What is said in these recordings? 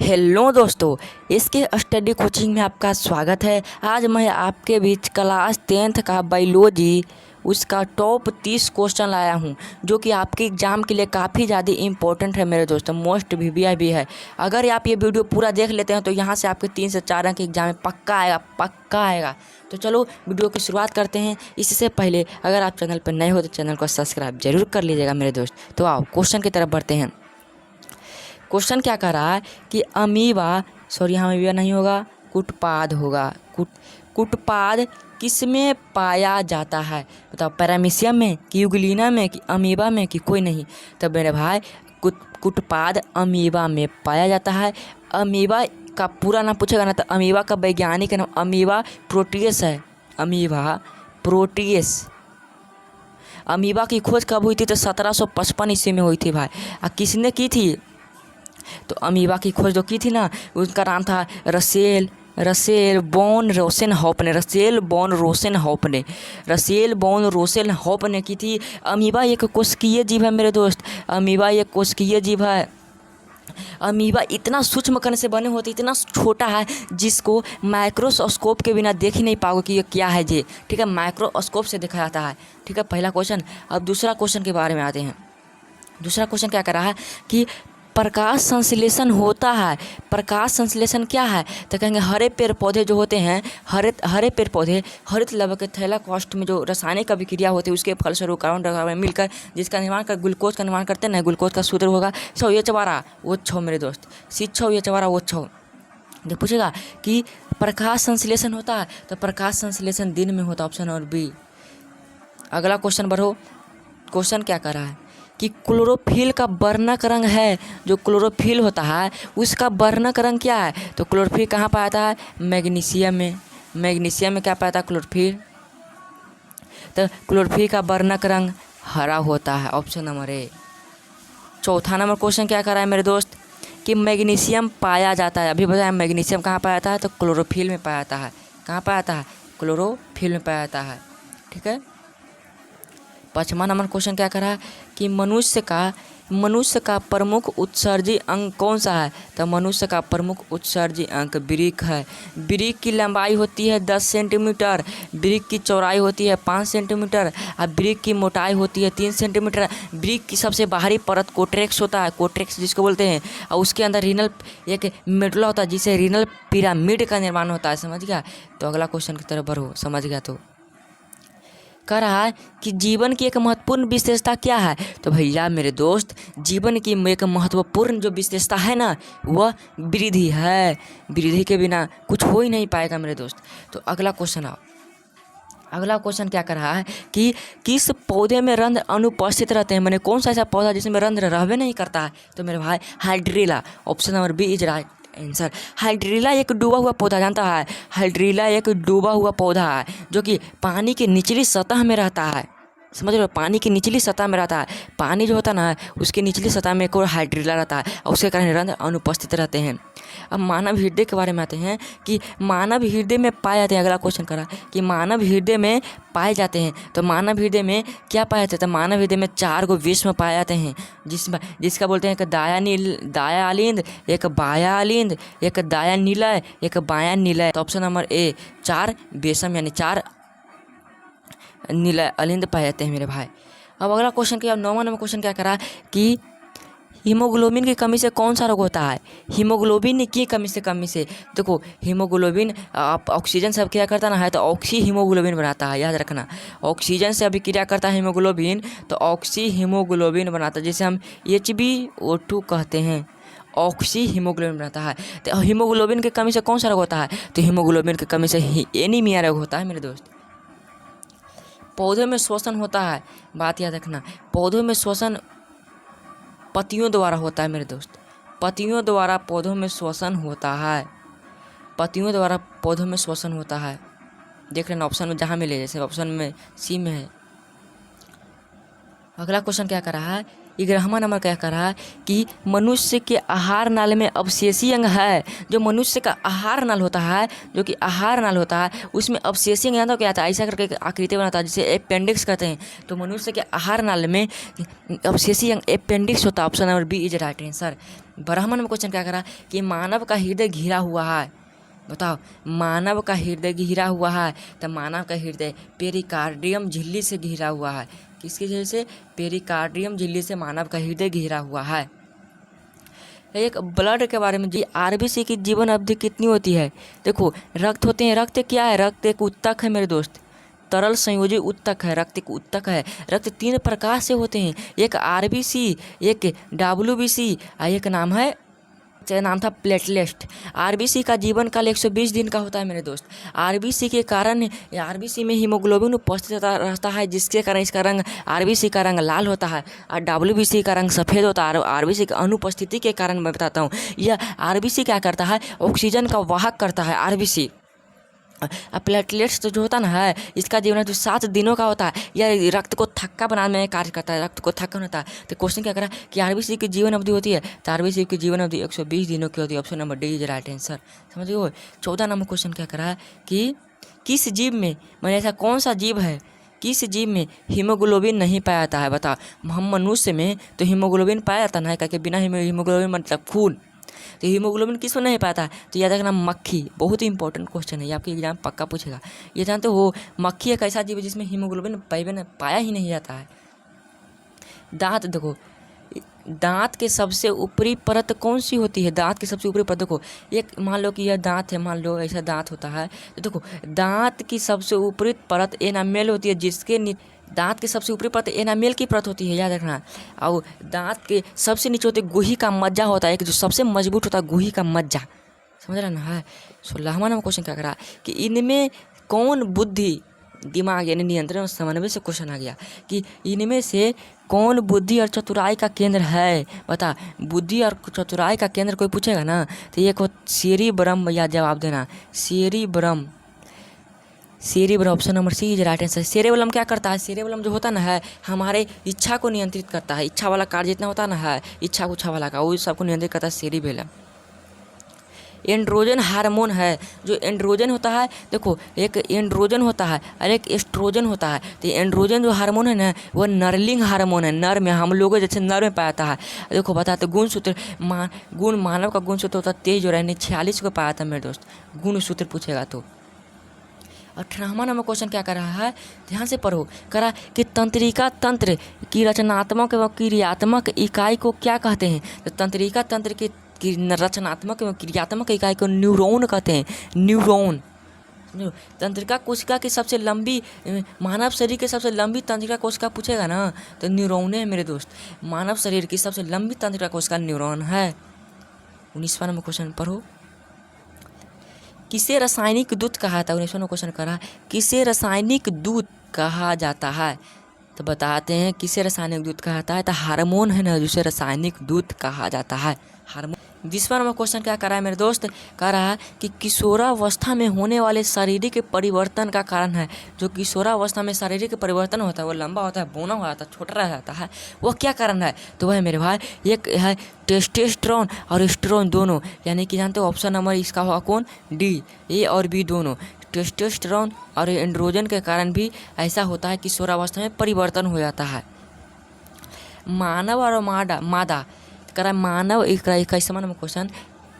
Hello दोस्तों, इसके study coaching में आपका स्वागत है। आज मैं आपके बीच क्लास 10th का बायोलॉजी उसका टॉप 30 क्वेश्चन लाया हूं, जो कि आपके एग्ज़ाम के लिए काफ़ी ज़्यादा इंपॉर्टेंट है मेरे दोस्तों। मोस्ट वीवीआई भी है। अगर आप ये वीडियो पूरा देख लेते हैं तो यहाँ से आपके 3 से 4 अंक एग्जाम में पक्का आएगा। तो चलो वीडियो की शुरुआत करते हैं। इससे पहले अगर आप चैनल पर नए हो तो चैनल को सब्सक्राइब जरूर कर लीजिएगा मेरे दोस्त। तो आओ क्वेश्चन की तरफ बढ़ते हैं। क्वेश्चन क्या कह रहा है कि यहाँ अमीबा नहीं होगा, कुटपाद होगा। कुटपाद किसमें पाया जाता है? बताओ, पैरामीशियम में कि यूग्लिना में कि अमीबा में कि कोई नहीं? तो मेरे भाई कुटपाद अमीबा में पाया जाता है। अमीबा का पूरा नाम पूछेगा ना तो अमीबा का वैज्ञानिक नाम अमीबा प्रोटियस है। Amoeba Proteus. अमीबा की खोज कब हुई थी? तो 1755 ईस्वी में हुई थी भाई। किसने की थी? तो अमीबा की खोज जो की थी ना, उसका नाम था रसेल बॉन रोसेनहॉप ने की थी। अमीबा एक कोशिकीय जीव है मेरे दोस्त। अमीबा एक कोशिकीय जीव है। अमीबा इतना सूक्ष्म कण से बने होते, इतना छोटा है जिसको माइक्रोस्कोप के बिना देख ही नहीं पाओगे कि ये क्या है ये। ठीक है, माइक्रोस्कोप से देखा जाता है। ठीक है, पहला क्वेश्चन। अब दूसरा क्वेश्चन के बारे में आते हैं। दूसरा क्वेश्चन क्या कर रहा है कि प्रकाश संश्लेषण होता है। प्रकाश संश्लेषण क्या है? तो कहेंगे हरे पेड़ पौधे जो होते हैं, हरे पेड़ पौधे हरित लवक के थैलाकोस्ट में जो रासायनिक अभिक्रिया होती है उसके फलस्वरूप कार्बन डाइऑक्साइड मिलकर जिसका निर्माण कर ग्लूकोज का निर्माण करते हैं ना। ग्लूकोज का सूत्र होगा SO मेरे दोस्त। C6H12O6। देख पूछेगा कि प्रकाश संश्लेषण होता है तो प्रकाश संश्लेषण दिन में होता है। ऑप्शन और बी। अगला क्वेश्चन बढ़ो। क्वेश्चन क्या कर रहा है कि क्लोरोफिल का वर्णक रंग है। जो क्लोरोफिल होता है उसका वर्णक रंग क्या है? तो क्लोरोफिल कहाँ पाया जाता है? मैग्नीशियम में। मैग्नीशियम में क्या पाया जाता है? क्लोरोफिल। तो क्लोरोफिल का वर्णक रंग हरा होता है। Option number A. चौथा नंबर क्वेश्चन क्या कर रहा है मेरे दोस्त कि मैग्नीशियम पाया जाता है। अभी बताया मैग्नीशियम कहाँ पाया जाता है? तो क्लोरोफिल में पाया जाता है। कहाँ पाया जाता है? क्लोरोफिल में पाया जाता है। ठीक है। पाँचवा नंबर क्वेश्चन क्या करा कि मनुष्य का प्रमुख उत्सर्जी अंग कौन सा है? तो मनुष्य का प्रमुख उत्सर्जी अंग वृक्क है। वृक्क की लंबाई होती है 10 सेंटीमीटर, वृक्क की चौड़ाई होती है 5 सेंटीमीटर और वृक्क की मोटाई होती है 3 सेंटीमीटर। वृक्क की सबसे बाहरी परत कोट्रेक्स होता है, कोट्रेक्स जिसको बोलते हैं, और उसके अंदर रीनल एक मेडुला होता है जिससे रीनल पिरामिड का निर्माण होता है। समझ गया? तो अगला क्वेश्चन की तरफ बढ़ो। समझ गया? तो कह रहा है कि जीवन की एक महत्वपूर्ण विशेषता क्या है? तो भैया मेरे दोस्त, जीवन की एक महत्वपूर्ण जो विशेषता है ना वह वृद्धि है। वृद्धि के बिना कुछ हो ही नहीं पाएगा मेरे दोस्त। तो अगला क्वेश्चन आओ। अगला क्वेश्चन क्या कर रहा है कि किस पौधे में रंध्र अनुपस्थित रहते हैं? मैंने कौन सा ऐसा पौधा जिसमें रंध्र रहबे नहीं करता है? तो मेरे भाई hydrilla. Option number B is right answer. Hydrilla एक डूबा हुआ पौधा, जानता है? हाइड्रिला एक डूबा हुआ पौधा है जो कि पानी की निचली सतह में रहता है। समझ रहे हो? पानी की निचली सतह में रहता है। पानी जो होता है ना उसकी निचली सतह में एक और हाइड्रिला रहता है और उसके कारण रंध्र अनुपस्थित रहते हैं। अब मानव हृदय के बारे में आते हैं कि मानव हृदय में पाए जाते हैं। अगला क्वेश्चन करा कि मानव हृदय में पाए जाते हैं। तो मानव हृदय में क्या पाए जाते हैं? तो मानव हृदय में 4 गो विश्व पाए जाते हैं जिसका बोलते हैं एक दायालिंद, एक बायालिंद, एक दाया निलय, एक बाया निलय। तो ऑप्शन नंबर ए 4 बेसम यानी 4 नीला अलिंद पाए जाते हैं मेरे भाई। अब अगला क्वेश्चन क्या? 9वां नंबर क्वेश्चन क्या करा कि हीमोग्लोबिन की कमी से कौन सा रोग होता है? हीमोग्लोबिन की कमी से देखो, हीमोग्लोबिन ऑक्सीजन से अभिक्रिया करता ना है तो ऑक्सी हीमोग्लोबिन बनाता है। याद रखना, ऑक्सीजन से अभिक्रिया करता है हीमोग्लोबिन तो ऑक्सी हीमोग्लोबिन बनाता है, जिसे हम HbO2 कहते हैं। ऑक्सी हीमोग्लोबिन बनाता है। तो हीमोग्लोबिन की कमी से कौन सा रोग होता है? तो हीमोग्लोबिन की कमी से एनीमिया रोग होता है मेरे दोस्त। पौधों में श्वसन होता है, बात याद रखना। पौधों में श्वसन पत्तियों द्वारा होता है मेरे दोस्त। पत्तियों द्वारा पौधों में श्वसन होता है। पत्तियों द्वारा पौधों में श्वसन होता है। देख लेना ऑप्शन में जहाँ मिले, जैसे ऑप्शन में सी में है। अगला क्वेश्चन क्या कर रहा है? 11वां नंबर क्या कर रहा है कि मनुष्य के आहार नाल में अवशेषी अंग है। जो मनुष्य का आहार नाल होता है, जो कि आहार नाल होता है, उसमें अवशेषी अंग, जानते हो क्या आता है? ऐसा करके आकृति बनाता है जिसे अपेंडिक्स कहते हैं। तो मनुष्य के आहार नाल में अवशेषी अंग अपेंडिक्स होता है। Option number B is right answer. ब्राह्मण में क्वेश्चन क्या करा कि मानव का हृदय घिरा हुआ है। बताओ, मानव का हृदय घिरा हुआ है, तो मानव का हृदय पेरिकार्डियम झिल्ली से घिरा हुआ है। किसकी झिल्ली से? पेरिकार्डियम झिल्ली से मानव का हृदय घिरा हुआ है। एक ब्लड के बारे में जी, आरबीसी की जीवन अवधि कितनी होती है? देखो, रक्त होते हैं। रक्त क्या है? रक्त एक उत्तक है मेरे दोस्त, तरल संयोजी उत्तक है। रक्त एक उत्तक है। रक्त 3 प्रकार से होते हैं, एक आरबीसी, एक डब्ल्यूबीसी और एक नाम था प्लेटलेट। आरबीसी का जीवन काल 120 दिन का होता है मेरे दोस्त। आरबीसी के कारण आरबीसी में हीमोग्लोबिन उपस्थित रहता है, जिसके कारण इसका रंग, आरबीसी का रंग लाल होता है और डब्ल्यूबीसी का रंग सफ़ेद होता है। आरबीसी की अनुपस्थिति के कारण मैं बताता हूँ, यह आरबीसी क्या करता है? ऑक्सीजन का वाहक करता है आरबीसी। प्लेटलेट्स तो जो होता ना है, इसका जीवन जो 7 दिनों का होता है। यह रक्त को थक्का बनाने में कार्य करता है, रक्त को थक्का होता है। तो क्वेश्चन क्या करा कि आरबीसी की जीवन अवधि होती है, तो आरबीसी की जीवन अवधि 120 दिनों की होती है। Option number D is right answer. समझ गए? 14 नंबर क्वेश्चन क्या करा कि किस जीव में, मैंने ऐसा कौन सा जीव है, किस जीव में हीमोग्लोबिन नहीं पाया जाता है? बता, हम मनुष्य में तो हीमोग्लोबिन पाया जाता है, क्योंकि बिना हीमोग्लोबिन मतलब खून, तो हीमोग्लोबिन किस में नहीं पाता? तो याद रखना, मक्खी। बहुत ही इंपॉर्टेंट क्वेश्चन है, ये आपके एग्जाम पक्का पूछेगा। ये जानते हो, मक्खी एक ऐसा जीव है जिसमें हीमोग्लोबिन पाया ही नहीं जाता है। दांत देखो, दांत के सबसे ऊपरी परत कौन सी होती है? दांत की सबसे ऊपरी परत देखो, एक मान लो कि यह दांत है, मान लो ऐसा दांत होता है, तो देखो दांत की सबसे ऊपरी परत एनामेल होती है, जिसके दांत के सबसे ऊपरी परत एनामेल की परत होती है, याद रखना। और दांत के सबसे नीचे होते गुही का मज्जा होता है, एक जो सबसे मजबूत होता है गुही का मज्जा। समझ रहा ना है? 16वां नंबर क्वेश्चन क्या करा कि इनमें कौन बुद्धि, दिमाग यानी नियंत्रण और समन्वय से क्वेश्चन आ गया कि इनमें से कौन बुद्धि और चतुराई का केंद्र है? बता, बुद्धि और चतुराई का केंद्र कोई पूछेगा ना, तो ये को सेरिब्रम, या जवाब देना cerebrum. Option number C is right answer. Cerebellum क्या करता है? सेरेबेलम जो होता ना है, हमारे इच्छा को नियंत्रित करता है। इच्छा वाला कार्य जितना होता ना है, इच्छा उच्छा वाला का, वो सबको नियंत्रित करता है सेरिबेलम। एंड्रोजन हार्मोन है, जो एंड्रोजन होता है, देखो एक एंड्रोजन होता है और एक एस्ट्रोजन होता है। तो एंड्रोजन जो हार्मोन है ना, वो नरलिंग हार्मोन है, नर में, हम लोगों जैसे नर में पाया जाता है। देखो बताते गुणसूत्र, मानव का गुणसूत्र होता है 23 और 46 को पाया था मेरे दोस्त, गुणसूत्र पूछेगा तो। 18वां नंबर क्वेश्चन क्या कर रहा है? ध्यान से पढ़ो। करा कि तंत्रिका तंत्र की रचनात्मक एवं क्रियात्मक इकाई को क्या कहते हैं? तो तंत्रिका तंत्र की रचनात्मक एवं क्रियात्मक इकाई को न्यूरॉन कहते हैं, न्यूरॉन। तंत्रिका कोशिका की सबसे लंबी, मानव शरीर की सबसे लंबी तंत्रिका कोशिका पूछेगा ना, तो न्यूरॉन है मेरे दोस्त। मानव शरीर की सबसे लंबी तंत्रिका कोशिका न्यूरॉन है। 19वां नंबर क्वेश्चन पढ़ो। किसे रासायनिक दूत कहा था? 19वां क्वेश्चन करा, किसे रासायनिक दूत कहा जाता है? तो बताते हैं किसे रासायनिक दूत कहा जाता है, तो हार्मोन है ना, जिसे रासायनिक दूत कहा जाता है, हार्मोन। 20वां नंबर क्वेश्चन क्या कर रहा है मेरे दोस्त? कह रहा है कि किशोरावस्था में होने वाले शारीरिक परिवर्तन का कारण है। जो किशोरावस्था में शारीरिक परिवर्तन होता है, वो लंबा होता है, बौना हो जाता है, छोटा रह जाता है, वो क्या कारण है? तो वह मेरे भाई एक है टेस्टोस्टेरोन और एस्ट्रोजन दोनों, यानी कि जानते हो ऑप्शन नंबर इसका हुआ कौन? डी, ए और बी दोनों। टेस्टोस्टेरोन और एंड्रोजन के कारण भी ऐसा होता है, किशोरावस्था में परिवर्तन हो जाता है। मानव और मादा करा, मानव 21वां नंबर क्वेश्चन,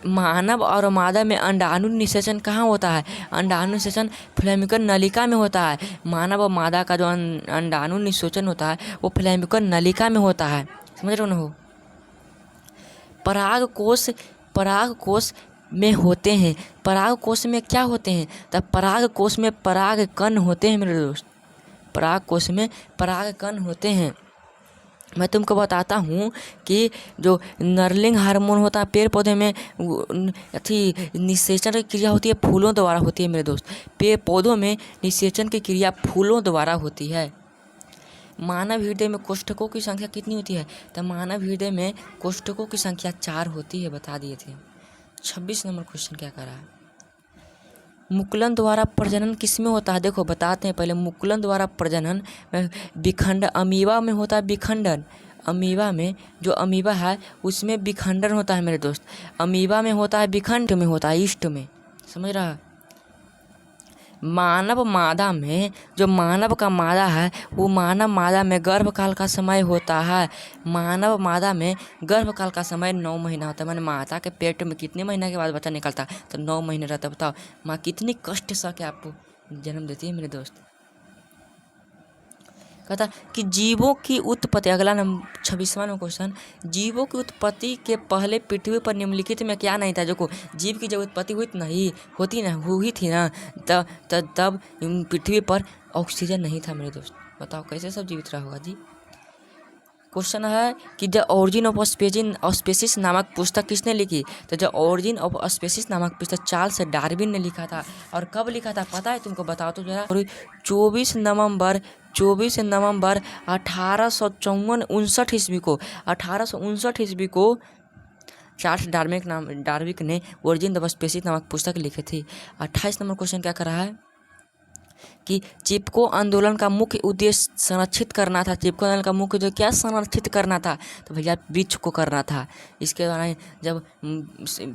मानव और मादा में अंडाणु निषेचन कहाँ होता है? अंडाणु निषेचन फ्लैमिकन नलिका में होता है। मानव और मादा का जो अंडाणु निषेचन होता है, वो फ्लैमिकन नलिका में होता है। समझ रहे हो? पराग कोश में होते हैं। पराग कोश में क्या होते हैं? तब पराग कोश में पराग कण होते हैं मेरे दोस्त। पराग कोश में पराग कण होते हैं। मैं तुमको बताता हूँ कि जो नर्लिंग हार्मोन होता है पेड़ पौधे में, निषेचन की क्रिया होती है फूलों द्वारा होती है मेरे दोस्त। पेड़ पौधों में निषेचन की क्रिया फूलों द्वारा होती है। मानव हृदय में कोष्ठकों की संख्या कितनी होती है? तो मानव हृदय में कोष्ठकों की संख्या 4 होती है, बता दिए थे। 26 नंबर क्वेश्चन क्या कर रहा है? मुकुलन द्वारा प्रजनन किसमें होता है? देखो बताते हैं पहले। मुकुलन द्वारा प्रजनन विखंडन, अमीबा में होता है विखंडन। अमीबा में जो अमीबा है उसमें विखंडन होता है मेरे दोस्त। अमीबा में होता है विखंड में होता है ईस्ट में। समझ रहा? मानव मादा में जो मानव का मादा है वो मानव मादा में गर्भकाल का समय होता है। मानव मादा में गर्भकाल का समय 9 महीना होता है। मैंने माता के पेट में कितने महीने के बाद बच्चा निकलता है? तो 9 महीने रहता है। बताओ माँ कितनी कष्ट सह के आपको जन्म देती है मेरे दोस्त। कहता कि जीवों की उत्पत्ति, अगला नंबर 26वां नंबर क्वेश्चन, जीवों की उत्पत्ति के पहले पृथ्वी पर निम्नलिखित में क्या नहीं था? जो जीव की जब उत्पत्ति हुई थी ना तब पृथ्वी पर ऑक्सीजन नहीं था मेरे दोस्त। बताओ कैसे सब जीवित रहा होगा जी। क्वेश्चन है कि द ओरिजिन ऑफ स्पीसीज नामक पुस्तक किसने लिखी? तो द ओरिजिन ऑफ स्पीसीज नामक पुस्तक चार्ल्स डार्विन ने लिखा था। और कब लिखा था पता है तुमको? बताओ तो जरा। 24 नवंबर 1859 ईस्वी को 1859 ईस्वी को चार्ल्स डार्विन ने ओरिजिन ऑफ स्पीसीज नामक पुस्तक लिखी थी। 28 नंबर क्वेश्चन क्या कर रहा है कि चिपको आंदोलन का मुख्य उद्देश्य संरक्षित करना था। चिपको आंदोलन का मुख्य उद्देश्य क्या संरक्षित करना था? तो भैया वृक्ष को करना था। इसके दौरान जब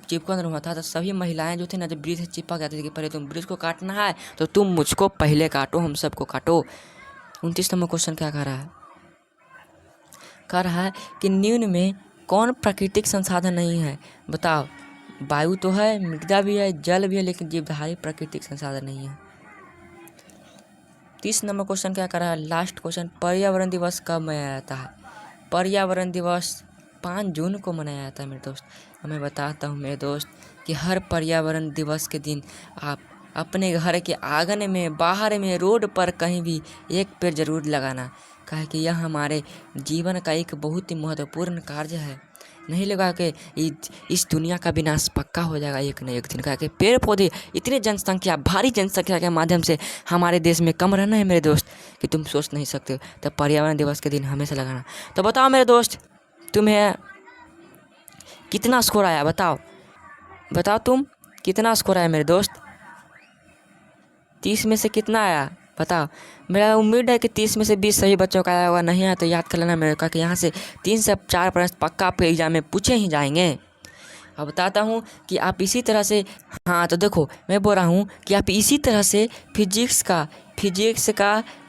चिपको आंदोलन हुआ था तो सभी महिलाएं जो थी ना, जब वृक्ष चिपक जाती थी कि पहले तुम वृक्ष को काटना है तो तुम मुझको पहले काटो, हम सबको काटो। 29 नंबर क्वेश्चन क्या कर रहा है कि निम्न में कौन प्राकृतिक संसाधन नहीं है? बताओ। वायु तो है, मृदा भी है, जल भी है, लेकिन जीवधारी प्राकृतिक संसाधन नहीं है। 30 नंबर क्वेश्चन क्या कर रहा है? लास्ट क्वेश्चन, पर्यावरण दिवस कब मनाया जाता है? पर्यावरण दिवस 5 जून को मनाया जाता है मेरे दोस्त। मैं बताता हूँ मेरे दोस्त कि हर पर्यावरण दिवस के दिन आप अपने घर के आंगन में, बाहर में, रोड पर कहीं भी एक पेड़ जरूर लगाना। कहे कि यह हमारे जीवन का एक बहुत ही महत्वपूर्ण कार्य है। नहीं लगा कि इस दुनिया का विनाश पक्का हो जाएगा एक न एक दिन। कहा कि पेड़ पौधे इतनी जनसंख्या, भारी जनसंख्या के माध्यम से हमारे देश में कम रहना है मेरे दोस्त कि तुम सोच नहीं सकते हो। तो पर्यावरण दिवस के दिन हमेशा लगाना। तो बताओ मेरे दोस्त तुम्हें कितना स्कोर आया? बताओ तुम कितना स्कोर आया मेरे दोस्त? 30 में से कितना आया बताओ। मेरा उम्मीद है कि 30 में से 20 सही बच्चों का आया होगा। नहीं आया तो याद कर लेना मेरे का कि यहाँ से 3 से 4 प्रश्न पक्का आपके एग्जाम में पूछे ही जाएंगे। अब बताता हूँ कि आप इसी तरह से, हाँ तो देखो मैं बोल रहा हूँ कि आप इसी तरह से फिजिक्स का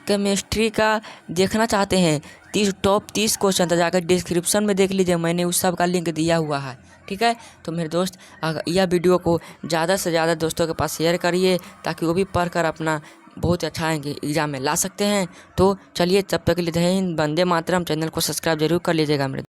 केमिस्ट्री का देखना चाहते हैं टॉप 30 क्वेश्चन, तो जाकर डिस्क्रिप्शन में देख लीजिए, मैंने उस सब का लिंक दिया हुआ है। ठीक है, तो मेरे दोस्त यह वीडियो को ज़्यादा से ज़्यादा दोस्तों के पास शेयर करिए ताकि वो भी पढ़कर अपना बहुत अच्छा एग्जाम में ला सकते हैं। तो चलिए तब तक के लिए जय हिंद, वंदे मातरम। चैनल को सब्सक्राइब जरूर कर लीजिएगा मेरे।